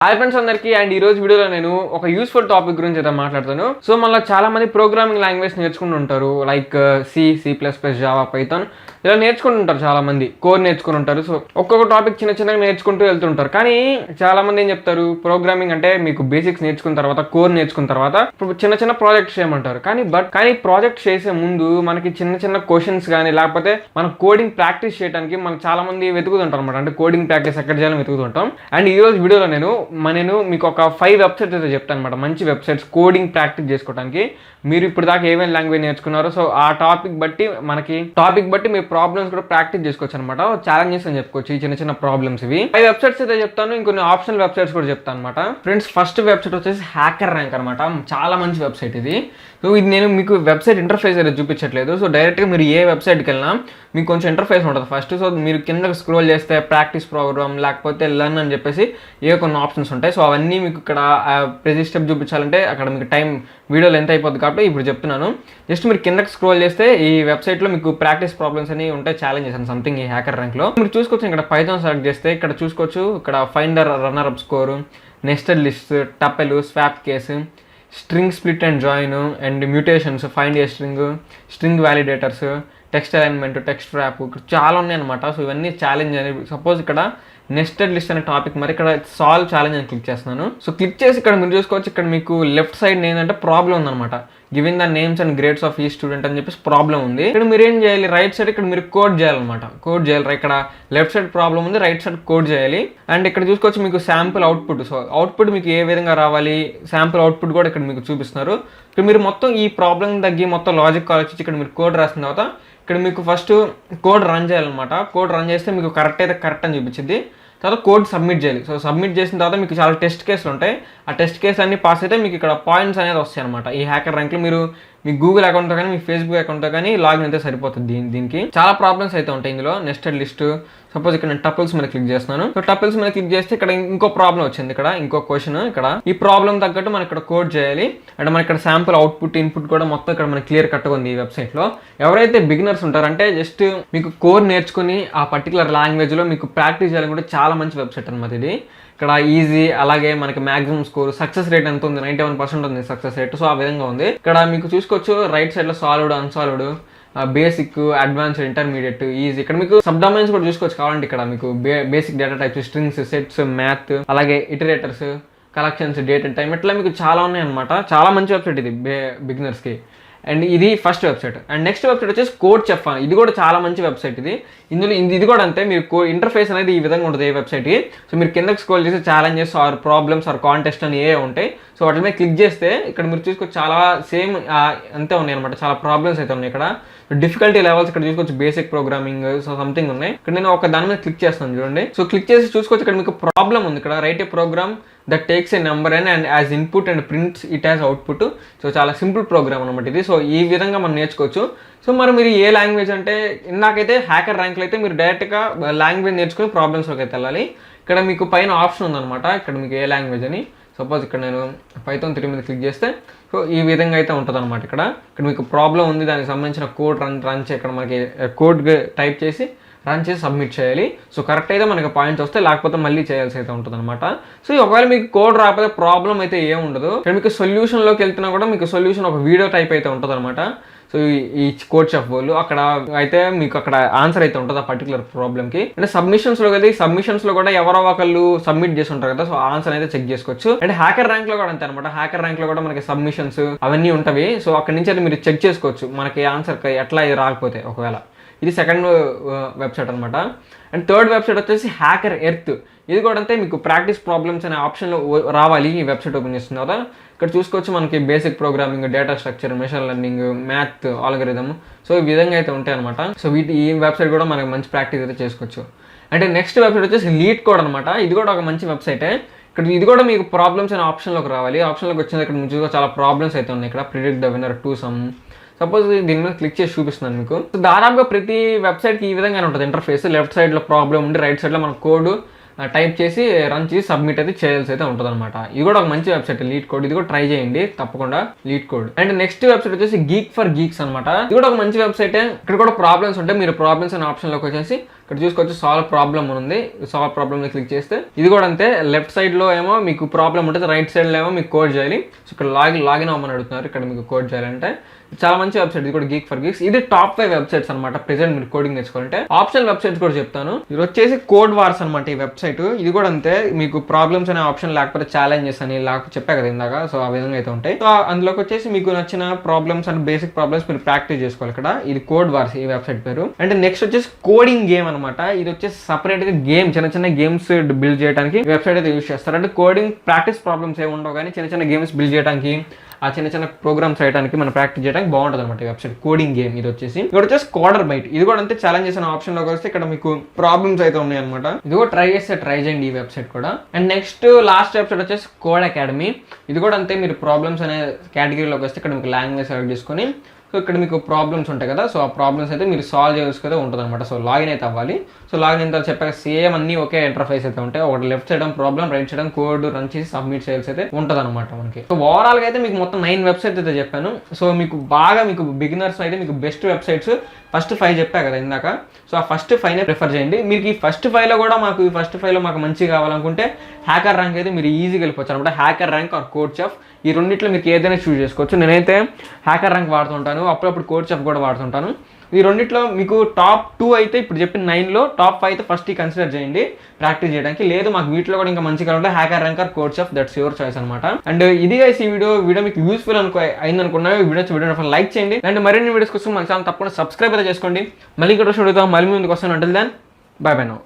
Hi friends అందరికీ and ఈ రోజు వీడియోలో నేను ఒక యూస్ఫుల్ టాపిక్ గురించి అయితే మాట్లాడతాను. సో మళ్ళీ చాలా మంది ప్రోగ్రామింగ్ లాంగ్వేజ్ నేర్చుకుంటుంటారు, లైక్ సి++, జావా, పైథాన్ ఇలా నేర్చుకుంటుంటారు. చాలా మంది కోర్ నేర్చుకుంటుంటారు. సో ఒక్కొక్క టాపిక్ చిన్న చిన్నగా నేర్చుకుంటూ వెళ్తుంటారు. కానీ చాలా మంది ఏం చెప్తారు, ప్రోగ్రామింగ్ అంటే మీకు బేసిక్స్ నేర్చుకున్న తర్వాత, కోర్ నేర్చుకున్న తర్వాత చిన్న చిన్న ప్రాజెక్ట్స్ చేయమంటారు. కానీ ప్రాజెక్ట్ చేసే ముందు మనకి చిన్న చిన్న క్వశ్చన్స్ కానీ లేకపోతే మనం కోడింగ్ ప్రాక్టీస్ చేయడానికి మనం చాలా మంది వెతుకుతుంటారు అనమాట. అంటే కోడింగ్ ప్రాక్టీస్ ఎక్కడ చేయాలని వెతుకుతుంటాం. అండ్ ఈ రోజు వీడియోలో నేను మీకు ఒక 5 వెబ్సైట్స్ అయితే చెప్తాను అనమాట. మంచి వెబ్సైట్స్ కోడింగ్ ప్రాక్టీస్ చేసుకోవడానికి. మీరు ఇప్పుడు దాకా ఏమేమి లాంగ్వేజ్ నేర్చుకున్నారో సో ఆ టాపిక్ బట్టి మీ ప్రాబ్లమ్స్ కూడా ప్రాక్టీస్ చేసుకోవచ్చు అనమాట. ఛాలెంజెస్ అని చెప్పుకోవచ్చు, ఈ చిన్న చిన్న ప్రాబ్లమ్స్. ఇవి 5 వెబ్సైట్స్ అయితే చెప్తాను, ఇంకొన్ని ఆప్షనల్ వెబ్సైట్స్ కూడా చెప్తాను అనమాట. ఫ్రెండ్స్, ఫస్ట్ వెబ్సైట్ వచ్చేసి హ్యాకర్ ర్యాంక్ అనమాట. చాలా మంచి వెబ్సైట్ ఇది. సో ఇది నేను మీకు వెబ్సైట్ ఇంటర్ఫేస్ అయితే చూపించట్లేదు. సో డైరెక్ట్గా మీరు ఏ వెబ్సైట్కి వెళ్ళినా మీకు కొంచెం ఇంటర్ఫేస్ ఉంటుంది ఫస్ట్. సో మీరు కిందకి స్క్రోల్ చేస్తే ప్రాక్టీస్ ప్రోగ్రామ్ లేకపోతే లర్న్ అని చెప్పేసి కొన్ని ఆప్షన్స్ ఉంటాయి. సో అవన్నీ మీకు ఇక్కడ ప్రతి స్టెప్ చూపించాలంటే అక్కడ మీకు టైం వీడియోలో ఎంత అయిపోద్ది కాబట్టి ఇప్పుడు చెప్తున్నాను. జస్ట్ మీరు కిందకి స్క్రోల్ చేస్తే ఈ వెబ్సైట్లో మీకు ప్రాక్టీస్ ప్రాబ్లమ్స్ అని ఉంటాయి, ఛాలెంజెస్ అని సంథింగ్. ఈ హ్యాకర్ ర్యాంక్లో మీరు చూసుకోవచ్చు. ఇక్కడ పైథాన్ సెలెక్ట్ చేస్తే ఇక్కడ చూసుకోవచ్చు, ఇక్కడ finder, runner up score, nested list, tuple, swap case, string split and join and mutations, find a string validators, text alignment, text wrap, ఇక్కడ చాలా ఉన్నాయి అనమాట. సో ఇవన్నీ ఛాలెంజ్ అని. సపోజ్ ఇక్కడ నెస్టెడ్ లిస్ట్ అనే టాపిక్, మరి ఇక్కడ సాల్వ్ ఛాలెంజ్ అని క్లిక్ చేస్తున్నాను. సో క్లిక్ చేసి ఇక్కడ మీరు చూసుకోవచ్చు, ఇక్కడ మీకు లెఫ్ట్ సైడ్ ఏంటంటే ప్రాబ్లం ఉందన్నమాట. Giving the names and grades of ఈ స్టూడెంట్ అని చెప్పేసి ప్రాబ్లం ఉంది. ఇక్కడ మీరు ఏం చేయాలి, రైట్ సైడ్ ఇక్కడ మీరు కోడ్ చేయాలన్నమాట. కోడ్ చేయాలి. ఇక్కడ లెఫ్ట్ సైడ్ ప్రాబ్లం ఉంది, రైట్ సైడ్ కోడ్ చేయాలి. అండ్ ఇక్కడ చూసుకోవచ్చు మీకు శాంపుల్ అవుట్పుట్. సో అవుట్పుట్ మీకు ఏ విధంగా రావాలి, శాంపుల్ అవుట్పుట్ కూడా ఇక్కడ మీకు చూపిస్తున్నారు. ఇక్కడ మీరు మొత్తం ఈ ప్రాబ్లం తగ్గి మొత్తం లాజిక్ ఆలోచించి ఇక్కడ మీరు కోడ్ రాసిన తర్వాత ఇక్కడ మీకు ఫస్ట్ కోడ్ రన్ చేయాలన్నమాట. కోడ్ రన్ చేస్తే మీకు కరెక్ట్ అయితే కరెక్ట్ అని చూపించింది. తర్వాత కోడ్ సబ్మిట్ చేయాలి. సో సబ్మిట్ చేసిన తర్వాత మీకు చాలా టెస్ట్ కేసులు ఉంటాయి. ఆ టెస్ట్ కేసులు అన్ని పాస్ అయితే మీకు ఇక్కడ పాయింట్స్ అనేది వస్తాయి అనమాట. ఈ హ్యాకర్ ర్యాంక్లో మీరు మీ గూగుల్ అకౌంట్తో కానీ మీ ఫేస్బుక్ అకౌంట్తో కానీ లాగిన్ అయితే సరిపోతుంది. దీనికి చాలా ప్రాబ్లమ్స్ అయితే ఉంటాయి ఇందులో. నెస్టెడ్ లిస్ట్, సపోజ్ ఇక్కడ నేను టపుల్స్ మీద క్లిక్ చేస్తున్నాను. సో టపుల్స్ మీద క్లిక్ చేస్తే ఇక్కడ ఇంకో ప్రాబ్లం వచ్చింది. ఇక్కడ ఇంకో క్వశ్చన్, ఇక్కడ ఈ ప్రాబ్లం తగ్గట్టు మనం ఇక్కడ కోడ్ చేయాలి. అంటే మన ఇక్కడ శాంపుల్ అవుట్పుట్, ఇన్పుట్ కూడా మొత్తం ఇక్కడ మనకి క్లియర్ కట్గా ఉంది ఈ వెబ్సైట్లో. ఎవరైతే బిగినర్స్ ఉంటారో, అంటే జస్ట్ మీకు కోర్ నేర్చుకుని ఆ పర్టికులర్ లాంగ్వేజ్లో మీకు ప్రాక్టీస్ చేయాలని కూడా చాలా మంచి వెబ్సైట్ అనమాట ఇది. ఇక్కడ ఈజీ, అలాగే మనకి మాక్సిమం స్కోర్, సక్సెస్ రేట్ ఎంత ఉంది, 91% ఉంది సక్సెస్ రేట్. సో ఆ విధంగా ఉంది. ఇక్కడ మీకు చూసుకోవచ్చు రైట్ సైడ్లో solved, unsolved, basic, advanced, intermediate, easy. ఇక్కడ మీకు సబ్ డొమైన్స్ కూడా చూసుకోవచ్చు కావాలంటే. ఇక్కడ మీకు basic data types, strings, sets, math, అలాగే iterators, collections, date and time, ఇట్లా మీకు చాలా ఉన్నాయి అనమాట. చాలా మంచి వెబ్సైట్ ఇది బిగినర్స్కి. అండ్ ఇది first website. And next website వచ్చేసి కోడ్ చెఫ్. ఇది కూడా చాలా మంచి వెబ్సైట్ ఇది. ఇది కూడా అంతే, మీరు ఇంటర్ఫేస్ అనేది ఈ విధంగా ఉంటుంది ఏ వెబ్సైట్కి. సో మీరు కిందకి స్క్రోల్ చేసి challenges or problems or contest అని ఉంటాయి. సో వాటి మీద క్లిక్ చేస్తే ఇక్కడ మీరు చూసుకోవచ్చు చాలా సేమ్ అంతే ఉన్నాయి అనమాట. చాలా ప్రాబ్లమ్స్ అయితే ఉన్నాయి ఇక్కడ. డిఫికల్టీ లెవెల్స్ ఇక్కడ చూసుకోవచ్చు, బేసిక్ ప్రోగ్రామింగ్, సో సంథింగ్ ఉన్నాయి. ఇక్కడ నేను ఒక దాని మీద క్లిక్ చేస్తాను చూడండి. సో క్లిక్ చేసి చూసుకోవచ్చు, ఇక్కడ మీకు ప్రాబ్లం ఉంది. ఇక్కడ write a program that takes a number and as input and prints it as output. So చాలా సింపుల్ ప్రోగ్రామ్ అనమాట ఇది. సో ఈ విధంగా మనం నేర్చుకోవచ్చు. సో మరి మీరు ఏ లాంగ్వేజ్ అంటే, ఇందాకైతే హ్యాకర్ ర్యాంక్లో అయితే మీరు డైరెక్ట్గా లాంగ్వేజ్ నేర్చుకుని ప్రాబ్లమ్స్లోకి అయితే వెళ్ళాలి. ఇక్కడ మీకు పైన ఆప్షన్ ఉందన్నమాట, ఇక్కడ మీకు ఏ లాంగ్వేజ్ అని. సపోజ్ ఇక్కడ నేను పైథాన్ 3 మీద క్లిక్ చేస్తే సో ఈ విధంగా అయితే ఉంటుంది అనమాట. ఇక్కడ మీకు ప్రాబ్లం ఉంది, దానికి సంబంధించిన కోడ్ రన్ చేసి ఇక్కడ మనకి కోడ్ టైప్ చేసి రన్ చేసి సబ్మిట్ చేయాలి. సో కరెక్ట్ అయితే మనకి పాయింట్స్ వస్తాయి, లేకపోతే మళ్ళీ చేయాల్సి అయితే ఉంటుంది అనమాట. సో ఒకవేళ మీకు కోడ్ రాకపోతే ప్రాబ్లం అయితే ఏం ఉండదు. ఇక్కడ మీకు సొల్యూషన్లోకి వెళ్తున్నా కూడా మీకు సొల్యూషన్ ఒక వీడియో టైప్ అయితే ఉంటుంది అనమాట. సో ఈ కోడ్ చెఫ్ వాళ్ళు అక్కడ అయితే మీకు అక్కడ ఆన్సర్ అయితే ఉంటుంది ఆ పర్టికులర్ ప్రాబ్లమ్కి. అంటే సబ్మిషన్స్లో కదా, ఈ సబ్మిషన్స్లో కూడా ఎవరో ఒకళ్ళు సబ్మిట్ చేసి ఉంటారు కదా, సో ఆన్సర్ అయితే చెక్ చేసుకోవచ్చు. అండ్ హ్యాకర్ ర్యాంక్లో కూడా అంతే అనమాట. హ్యాకర్ ర్యాంక్లో కూడా మనకి సబ్మిషన్స్ అవన్నీ ఉంటాయి. సో అక్కడ నుంచి అయితే మీరు చెక్ చేసుకోవచ్చు మనకి ఆన్సర్ ఎట్లా రాకపోతే ఒకవేళ. ఇది సెకండ్ వెబ్సైట్ అనమాట. అండ్ థర్డ్ వెబ్సైట్ వచ్చేసి హ్యాకర్ ఎర్త్. ఇది కూడా అంతే, మీకు ప్రాక్టీస్ ప్రాబ్లమ్స్ అనే ఆప్షన్లో రావాలి. ఈ వెబ్సైట్ ఓపెన్ చేస్తున్న తర్వాత ఇక్కడ చూసుకోవచ్చు మనకి basic programming, data structure, machine learning, math, algorithm, so ఈ విధంగా అయితే ఉంటాయి అనమాట. సో ఈ వెబ్సైట్ కూడా మనకి మంచి ప్రాక్టీస్ అయితే చేసుకోవచ్చు. అంటే నెక్స్ట్ వెబ్సైట్ వచ్చేసి లీడ్ కోడ్ అనమాట. ఇది కూడా ఒక మంచి వెబ్సైటే. ఇక్కడ ఇది కూడా మీకు ప్రాబ్లమ్స్ అనే ఆప్షన్లోకి రావాలి. ఆప్షన్లోకి వచ్చింది ఇక్కడ మీకు చాలా ప్రాబ్లమ్స్ అయితే ఉన్నాయి. ఇక్కడ predict the winner to some. Suppose దీని మీద క్లిక్ చేసి చూపిస్తున్నాను మీకు. దాదాపుగా ప్రతి వెబ్సైట్కి ఈ విధంగానే ఉంటుంది ఇంటర్ఫేస్. లెఫ్ట్ సైడ్లో ప్రాబ్లం ఉండి రైట్ సైడ్లో మన కోడ్ టైప్ చేసి రన్ చేసి సబ్మిట్ అయితే చేయాల్సి అయితే ఉంటుంది అనమాట. ఇది కూడా ఒక మంచి వెబ్సైట్ లీడ్ కోడ్, ఇది కూడా ట్రై చేయండి తప్పకుండా lead code. And next website వచ్చేసి గీక్ ఫర్ గీక్స్ అనమాట. ఇది కూడా ఒక మంచి వెబ్సైట్. ఇక్కడ కూడా ప్రాబ్లమ్స్ ఉంటాయి, మీరు ప్రాబ్లమ్స్ అనే ఆప్షన్లోకి వచ్చేసి ఇక్కడ చూసుకోవచ్చు సాల్వ్ ప్రాబ్లమ్ ఉంది. సాల్వ్ ప్రాబ్లమ్ క్లిక్ చేస్తే ఇది కూడా అంతే, లెఫ్ట్ సైడ్ లో ఏమో మీకు ప్రాబ్లమ్ ఉంటుంది, రైట్ సైడ్ లో ఏమో మీకు కోడ్ చేయాలి. సో ఇక్కడ లాగిన్ అవ్వమని అడుగుతున్నారు, ఇక్కడ మీకు కోడ్ చేయాలంటే. చాలా మంచి వెబ్సైట్ ఇది కూడా గీక్ ఫర్ గీక్స్. ఇది టాప్ 5 వెబ్సైట్స్ అనమాట ప్రెసెంట్ మీరు కోడింగ్ నేర్చుకోవాలంటే. ఆప్షనల్ వెబ్సైట్స్ కూడా చెప్తాను. ఇది వచ్చేసి కోడ్ వార్స్ అనమాట ఈ వెబ్సైట్. ఇది కూడా అంతే, మీకు ప్రాబ్లమ్స్ అనే ఆప్షన్ లేకపోతే ఛాలెంజెస్ అని లేకపోతే చెప్పా కదా ఇందాక, సో ఆ విధంగా అయితే ఉంటాయి. సో అందులోకి వచ్చేసి మీకు నచ్చిన ప్రాబ్లమ్స్ అండ్ బేసిక్ ప్రాబ్లమ్స్ మీరు ప్రాక్టీస్ చేసుకోవాలి ఇక్కడ. ఇది కోడ్ వార్స్ ఈ వెబ్సైట్ పేరు. అండ్ నెక్స్ట్ వచ్చేసి కోడింగ్ గేమ్ అనమాట. ఇది వచ్చేసి సపరేట్ గా గేమ్, చిన్న చిన్న గేమ్స్ బిల్డ్ చేయడానికి వెబ్సైట్ అయితే యూస్ చేస్తారు. అంటే కోడింగ్ ప్రాక్టీస్ ప్రాబ్లమ్స్ ఏమి ఉండవు కానీ చిన్న చిన్న గేమ్స్ బిల్డ్ చేయడానికి, ఆ చిన్న చిన్న ప్రోగ్రామ్స్ రాయడానికి మనం ప్రాక్టీస్ చేయడానికి బాగుంటుంది అనమాట వెబ్సైట్ కోడింగ్ గేమ్. ఇది వచ్చేసి కోడర్ బైట్. ఇది కూడా అంతే, ఛాలెంజెస్ అనే ఆప్షన్ లోకి వస్తే ఇక్కడ మీకు ప్రాబ్లమ్స్ అయితే ఉన్నాయి అనమాట. ఇది కూడా ట్రై చేయండి ఈ వెబ్సైట్ కూడా. అండ్ నెక్స్ట్ లాస్ట్ వెబ్సైట్ వచ్చేసి కోడ్ అకాడమీ. ఇది కూడా అంతే, మీరు ప్రాబ్లమ్స్ అనే కేటగిరీలోకి వస్తే ఇక్కడ మీకు లాంగ్వేజ్ సెలెక్ట్ చేసుకొని సో ఇక్కడ మీకు ప్రాబ్లమ్స్ ఉంటాయి కదా, సో ఆ ప్రాబ్లమ్స్ అయితే మీరు సాల్వ్ చేసుకుంటే ఉంటుంది అనమాట. సో లాగిన్ అయితే అవ్వాలి. సో లాగిన్ అయిన తర్వాత చెప్పాక సేమ్ అన్ని ఒకే ఇంటర్ఫేస్ అయితే ఉంటాయి. ఒకటి left side problem, right side code run చేసి సబ్మిట్ చేయాల్సి అయితే ఉంటుంది అనమాట మనకి. సో ఓవరాల్గా అయితే మీకు మొత్తం 9 వెబ్సైట్స్ అయితే చెప్పాను. సో మీకు బిగినర్స్ అయితే మీకు బెస్ట్ వెబ్సైట్స్ ఫస్ట్ 5 చెప్పా కదా ఇందాక. సో ఆ ఫస్ట్ 5నే ప్రిఫర్ చేయండి. మీకు ఈ ఫస్ట్ 5లో కూడా మాకు మంచిగా కావాలనుకుంటే హ్యాకర్ ర్యాంక్ అయితే మీరు ఈజీగా వెళ్ళిపోవచ్చు అనమాట. Hacker rank R code chef, ఈ రెండిట్లో మీకు ఏదైనా చూస్ చేసుకోవచ్చు. నేనైతే హ్యాకర్ ర్యాంక్ వాడుతుంటాను, అప్పుడప్పుడు కోడ్ చెఫ్ కూడా వాడుతుంటాను. ఈ రెండిట్లో మీకు టాప్ 2 అయితే ఇప్పుడు చెప్పిన 9లో టాప్ 5 అయితే ఫస్ట్ కన్సిడర్ చేయండి ప్రాక్టీస్ చేయడానికి. లేదు మాకు వీటిలో కూడా ఇంకా మంచిగా ఉంటే hacker rank R code chef, that's your choice అనమాట. అండ్ ఇది గైస్ ఈ వీడియో మీకు యూస్ఫుల్ అయిందనుకున్నా వీడియో లైక్ చేయండి. అండ్ మరిన్ని వీడియోస్ కోసం మన ఛానల్ తప్పకుండా సబ్స్క్రైబ్ అయితే చేసుకోండి. మళ్ళీ ఇక్కడ మళ్ళీ ముందుకు వస్తాను. Until then bye bye now.